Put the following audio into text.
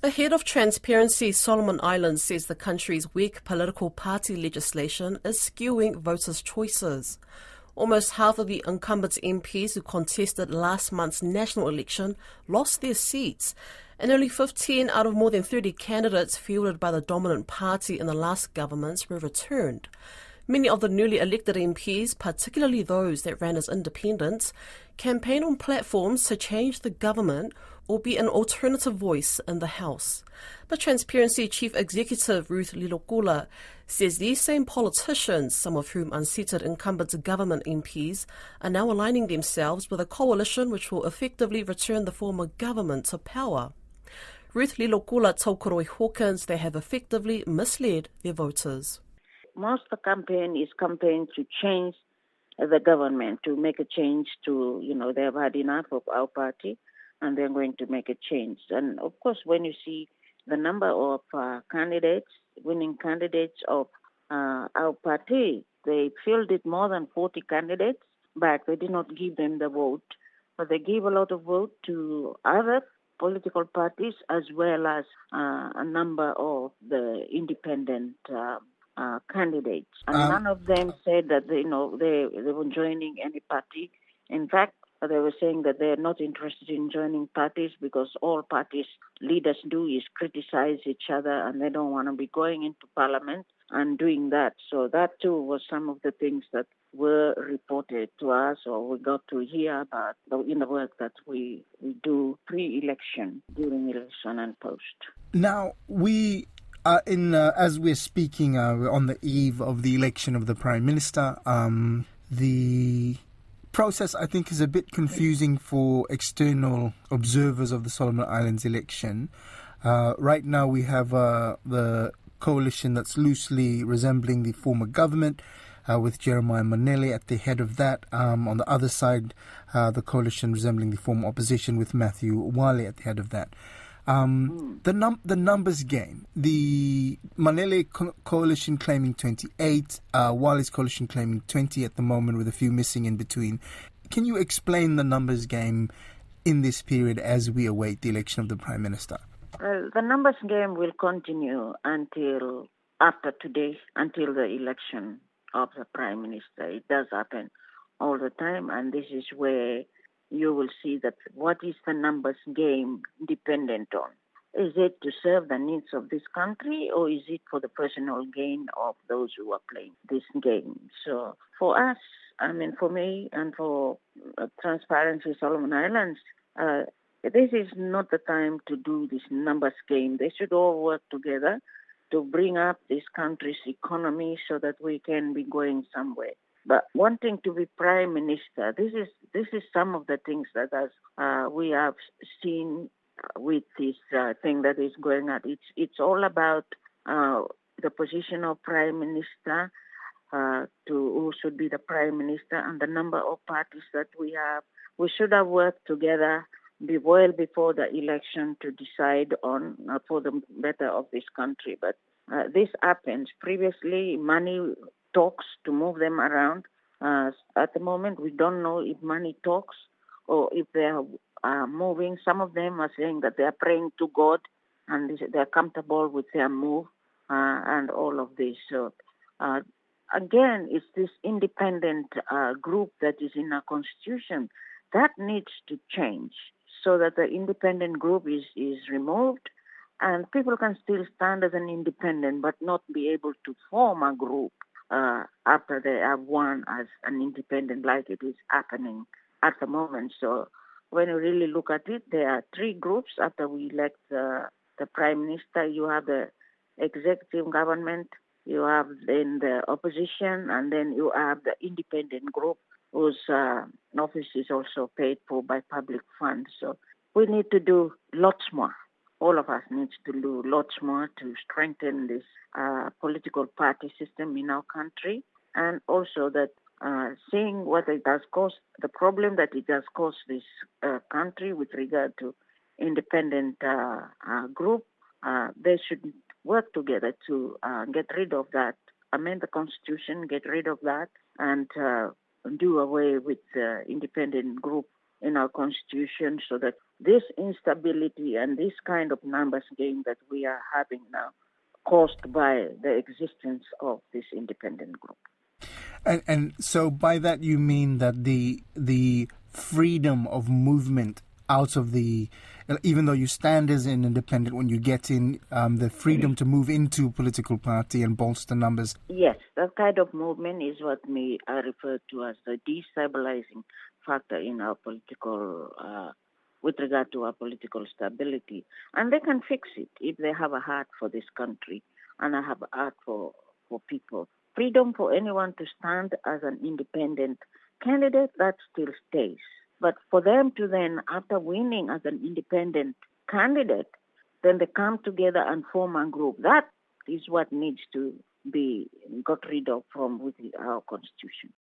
The head of Transparency Solomon Islands says the country's weak political party legislation is skewing voters' choices. Almost half of the incumbent MPs who contested last month's national election lost their seats, and only 15 out of more than 30 candidates fielded by the dominant party in the last governments were returned. Many of the newly elected MPs, particularly those that ran as independents, campaign on platforms to change the government or be an alternative voice in the House. But Transparency Chief Executive Ruth Lilokula says these same politicians, some of whom unseated incumbent government MPs, are now aligning themselves with a coalition which will effectively return the former government to power. Ruth Lilokula told Koroi Hawkins they have effectively misled their voters. Most of the campaign is campaign to change the government, to make a change to, they have had enough of our party and they're going to make a change. And of course, when you see the number of winning candidates of our party, they fielded more than 40 candidates, but they did not give them the vote. But they gave a lot of vote to other political parties as well as a number of the independent candidates, and none of them said that they were joining any party. In fact, they were saying that they're not interested in joining parties because all parties leaders do is criticize each other, and they don't want to be going into parliament and doing that. So that too was some of the things that were reported to us, or we got to hear about in the work that we do pre-election, during election, and post. Now as we're speaking, we're on the eve of the election of the Prime Minister. The process, I think, is a bit confusing for external observers of the Solomon Islands election. Right now we have the coalition that's loosely resembling the former government, with Jeremiah Manele at the head of that. On the other side, the coalition resembling the former opposition with Matthew Wale at the head of that. The numbers game. The Manele coalition claiming 28, Wale's coalition claiming 20 at the moment, with a few missing in between. Can you explain the numbers game in this period as we await the election of the Prime Minister? The numbers game will continue until after today, until the election of the Prime Minister. It does happen all the time, and this is where you will see that what is the numbers game dependent on? Is it to serve the needs of this country, or is it for the personal gain of those who are playing this game? So for us, for me and for Transparency Solomon Islands, this is not the time to do this numbers game. They should all work together to bring up this country's economy so that we can be going somewhere. But wanting to be Prime Minister, this is some of the things that we have seen with this thing that is going on. It's all about the position of Prime Minister, to who should be the Prime Minister, and the number of parties that we have. We should have worked together well before the election to decide on for the better of this country. But this happens. Previously, money talks to move them around. At the moment, we don't know if money talks or if they are moving. Some of them are saying that they are praying to God and they are comfortable with their move and all of this. So, again, it's this independent group that is in our constitution that needs to change so that the independent group is removed and people can still stand as an independent but not be able to form a group after they have won as an independent, like it is happening at the moment. So when you really look at it, there are three groups after we elect the Prime Minister. You have the executive government, you have then the opposition, and then you have the independent group whose office is also paid for by public funds. So we need to do lots more. All of us need to do lots more to strengthen this political party system in our country, and also that seeing what it has caused, the problem that it has caused this country with regard to independent group, they should work together to get rid of that, amend the constitution, get rid of that, and do away with the independent group in our constitution so that this instability and this kind of numbers game that we are having now caused by the existence of this independent group. And so by that you mean that the freedom of movement out of the, even though you stand as an independent, when you get in, the freedom to move into a political party and bolster numbers. Yes, that kind of movement is what I refer to as the destabilizing factor in our political, with regard to our political stability. And they can fix it if they have a heart for this country and have a heart for people. Freedom for anyone to stand as an independent candidate, that still stays. But for them to then, after winning as an independent candidate, then they come together and form a group. That is what needs to be got rid of from within our constitution.